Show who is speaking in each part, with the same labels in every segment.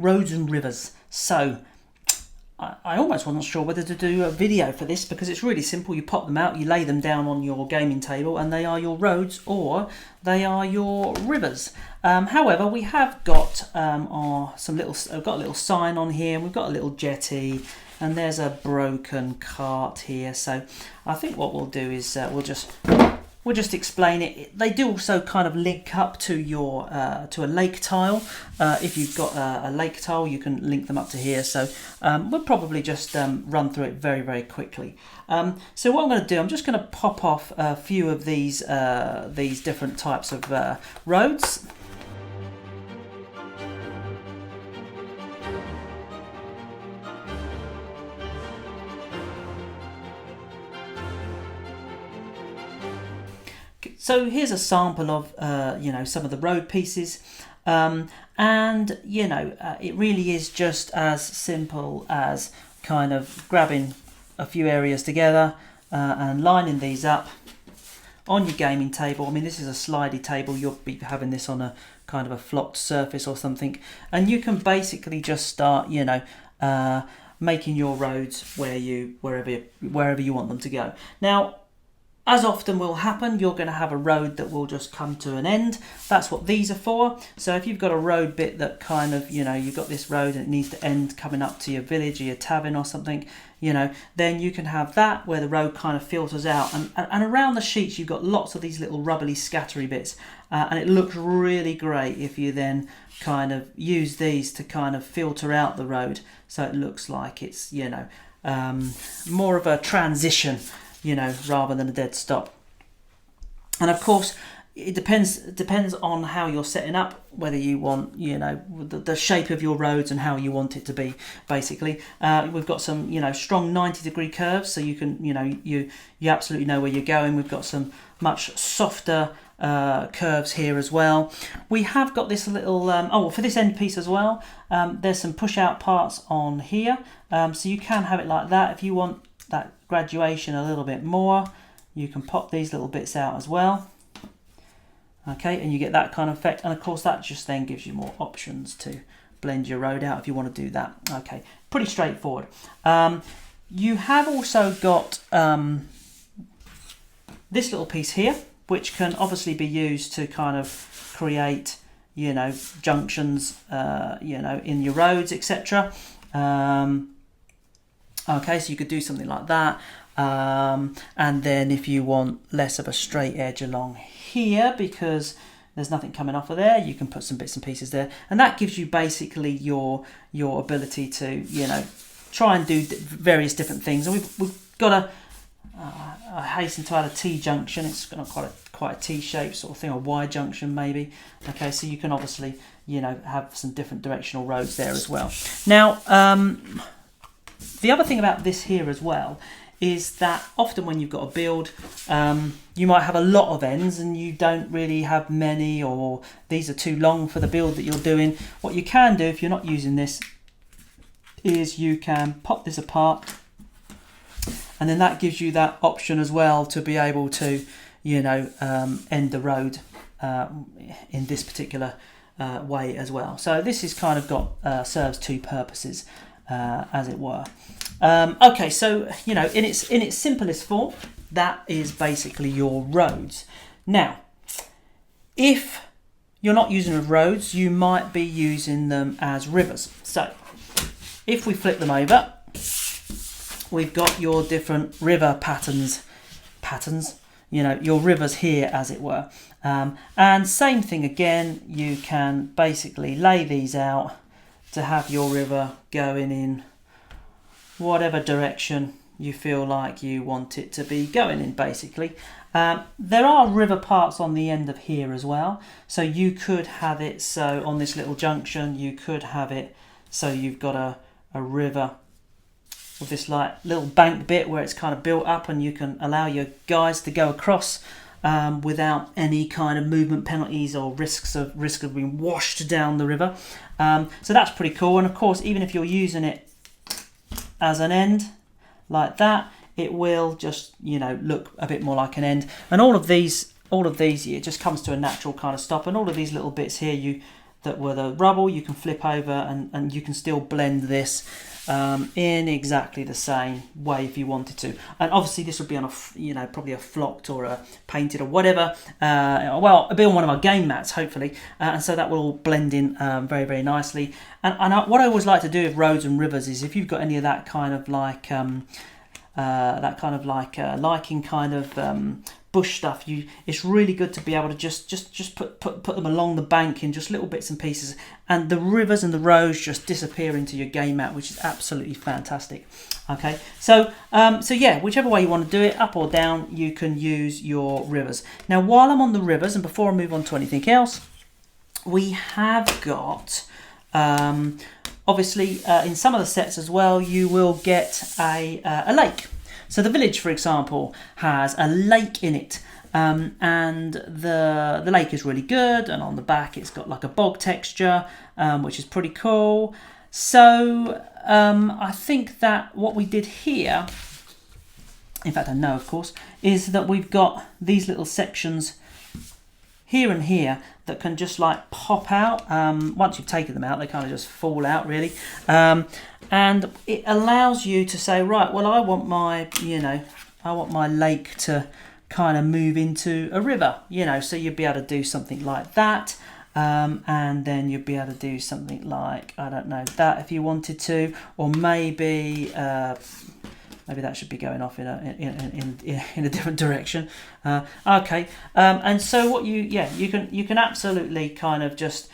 Speaker 1: roads and rivers. So I almost wasn't sure whether to do a video for this because it's really simple. You pop them out, you lay them down on your gaming table, and they are your roads or they are your rivers. However, we have got I've got a little sign on here. We've got a little jetty, and there's a broken cart here. So I think what we'll do is we'll just explain it. They do also kind of link up to your to a lake tile. If you've got a lake tile, you can link them up to here. So we'll probably just run through it very, very quickly. So what I'm going to do, I'm just going to pop off a few of these different types of roads. So here's a sample of some of the road pieces, and it really is just as simple as kind of grabbing a few areas together and lining these up on your gaming table. I mean, this is a slidey table. You'll be having this on a kind of a flopped surface or something, and you can basically just start making your roads wherever you want them to go. Now, as often will happen, you're going to have a road that will just come to an end. That's what these are for. So if you've got a road bit that kind of, you've got this road and it needs to end coming up to your village or your tavern or something, then you can have that where the road kind of filters out. And around the sheets, you've got lots of these little rubbly scattery bits. And it looks really great if you then kind of use these to kind of filter out the road. So it looks like it's, more of a transition, rather than a dead stop. And of course, it depends on how you're setting up, whether you want, the shape of your roads and how you want it to be, basically. We've got some, strong 90-degree curves, so you can, you absolutely know where you're going. We've got some much softer curves here as well. We have got this little, for this end piece as well, there's some push-out parts on here, so you can have it like that. If you want that graduation a little bit more, you can pop these little bits out as well. Okay, and you get that kind of effect, and of course that just then gives you more options to blend your road out if you want to do that. Okay, pretty straightforward. You have also got this little piece here, which can obviously be used to kind of create, junctions, in your roads, etc. Okay, so you could do something like that. And then if you want less of a straight edge along here, because there's nothing coming off of there, you can put some bits and pieces there. And that gives you basically your ability to, try and do various different things. And we've got I hasten to add a T-junction. It's got quite a T-shape sort of thing, or Y-junction maybe. Okay, so you can obviously, have some different directional roads there as well. Now, the other thing about this here as well is that often when you've got a build, you might have a lot of ends and you don't really have many, or these are too long for the build that you're doing. What you can do if you're not using this is you can pop this apart, and then that gives you that option as well to be able to, end the road in this particular way as well. So this is kind of got serves two purposes, as it were. Okay, so in its simplest form, that is basically your roads. Now, if you're not using them as roads, you might be using them as rivers. So if we flip them over, we've got your different river patterns, your rivers here, as it were. And same thing again, you can basically lay these out to have your river going in whatever direction you feel like you want it to be going in, basically. There are river parts on the end of here as well, so you could have it so on this little junction, you could have it so you've got a river with this like little bank bit where it's kind of built up, and you can allow your guys to go across without any kind of movement penalties or risk of being washed down the river. So that's pretty cool. And of course, even if you're using it as an end like that, it will just look a bit more like an end. And all of these it just comes to a natural kind of stop. And all of these little bits here, that were the rubble, you can flip over and you can still blend this in exactly the same way if you wanted to. And obviously this would be on a, probably a flocked or a painted or whatever. Well, it'll be on one of our game mats, hopefully. And so that will all blend in very, very nicely. And what I always like to do with roads and rivers is if you've got any of that kind of like, lichen kind of bush stuff, it's really good to be able to just put them along the bank in just little bits and pieces, and the rivers and the roads just disappear into your game mat, which is absolutely fantastic. Okay, so yeah, whichever way you want to do it, up or down, you can use your rivers. Now while I'm on the rivers, and before I move on to anything else, we have got obviously in some of the sets as well, you will get a lake. So the village, for example, has a lake in it, and the lake is really good, and on the back it's got like a bog texture, which is pretty cool. So I think that what we did here, in fact I know of course, is that we've got these little sections here and here that can just like pop out. Once you've taken them out, they kind of just fall out really. And it allows you to say, right, well, I want my lake to kind of move into a river, so you'd be able to do something like that. And then you'd be able to do something like, I don't know, that if you wanted to, or maybe that should be going off in a different direction. Okay, and so what you can absolutely kind of just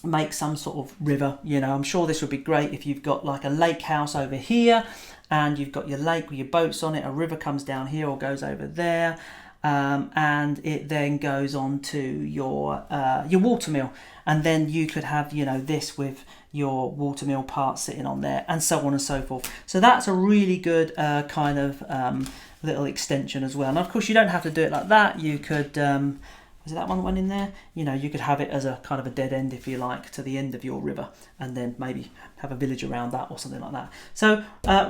Speaker 1: make some sort of river. I'm sure this would be great if you've got like a lake house over here, and you've got your lake with your boats on it. A river comes down here or goes over there, and it then goes on to your watermill, and then you could have this with your watermill part sitting on there, and so on and so forth. So that's a really good kind of little extension as well. And of course you don't have to do it like that. You could is it that one that went in there? You could have it as a kind of a dead end, if you like, to the end of your river, and then maybe have a village around that or something like that. So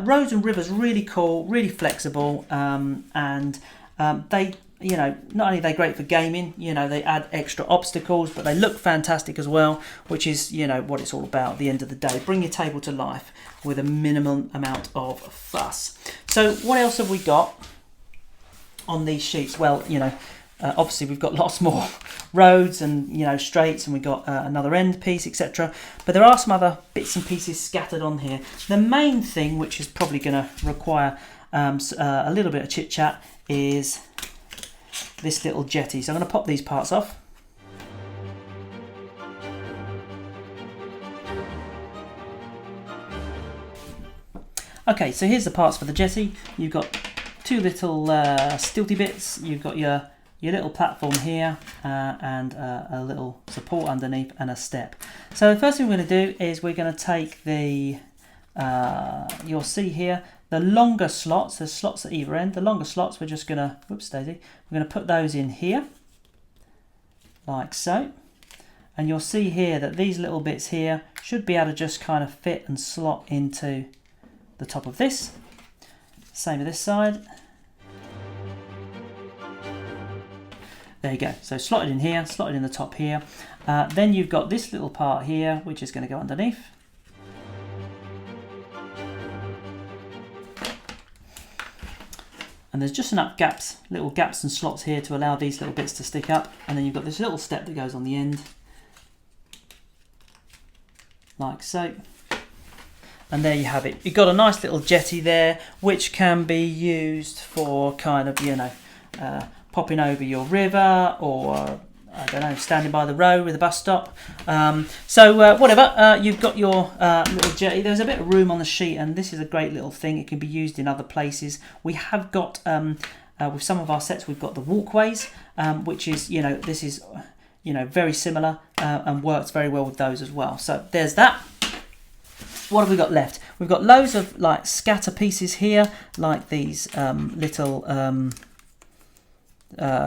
Speaker 1: roads and rivers, really cool, really flexible, and they, not only are they great for gaming, they add extra obstacles, but they look fantastic as well, which is, what it's all about at the end of the day. Bring your table to life with a minimum amount of fuss. So what else have we got on these sheets? Well, obviously we've got lots more roads and straights, and we've got another end piece, etc. But there are some other bits and pieces scattered on here. The main thing, which is probably going to require a little bit of chit chat, is this little jetty. So I'm going to pop these parts off. Okay, so here's the parts for the jetty. You've got two little stilty bits. You've got your little platform here, and a little support underneath, and a step. So the first thing we're going to do is we're going to take the, you'll see here, the longer slots, there's slots at either end. The longer slots, we're just going to, whoops daisy, we're going to put those in here, like so. And you'll see here that these little bits here should be able to just kind of fit and slot into the top of this. Same with this side. There you go. So slotted in here, slotted in the top here. Then you've got this little part here, which is going to go underneath. And there's just enough gaps, little gaps and slots here to allow these little bits to stick up. And then you've got this little step that goes on the end, like so. And there you have it. You've got a nice little jetty there, which can be used for kind of, popping over your river, or I don't know, standing by the road with a bus stop. Whatever, you've got your little jetty. There's a bit of room on the sheet, and this is a great little thing. It can be used in other places. We have got, with some of our sets, we've got the walkways, which is, this is, very similar, and works very well with those as well. So there's that. What have we got left? We've got loads of like scatter pieces here, like these little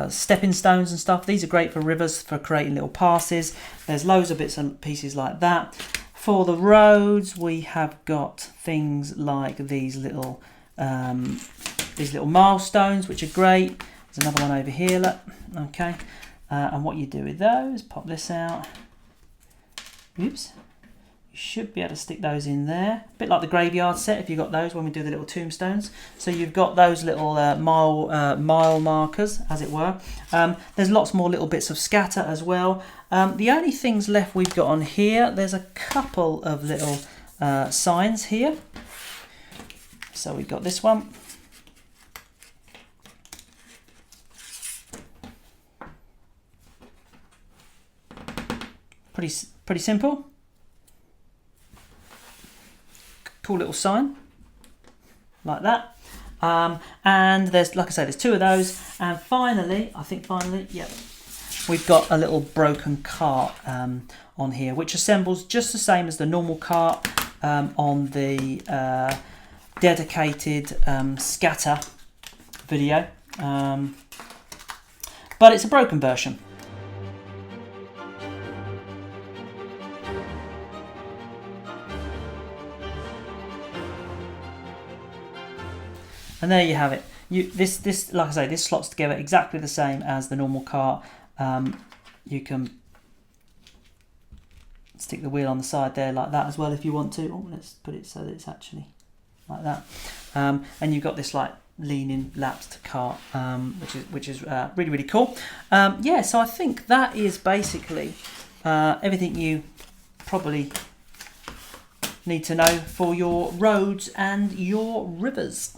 Speaker 1: stepping stones and stuff. These are great for rivers, for creating little passes. There's loads of bits and pieces like that. For the roads, we have got things like these little milestones, which are great. There's another one over here, look. Okay, And what you do with those, pop this out. Oops. You should be able to stick those in there. A bit like the graveyard set if you got those when we do the little tombstones. So you've got those little mile markers, as it were. There's lots more little bits of scatter as well. The only things left we've got on here, there's a couple of little signs here. So we've got this one. Pretty simple. Cool little sign, like that. And there's, like I say, there's two of those. And finally, yep, we've got a little broken cart on here, which assembles just the same as the normal cart on the dedicated scatter video. But it's a broken version. And there you have it. This, like I say, this slots together exactly the same as the normal cart. You can stick the wheel on the side there like that as well if you want to. Oh, let's put it so that it's actually like that. And you've got this like leaning lapsed cart, which is really, really cool. Yeah, so I think that is basically everything you probably need to know for your roads and your rivers.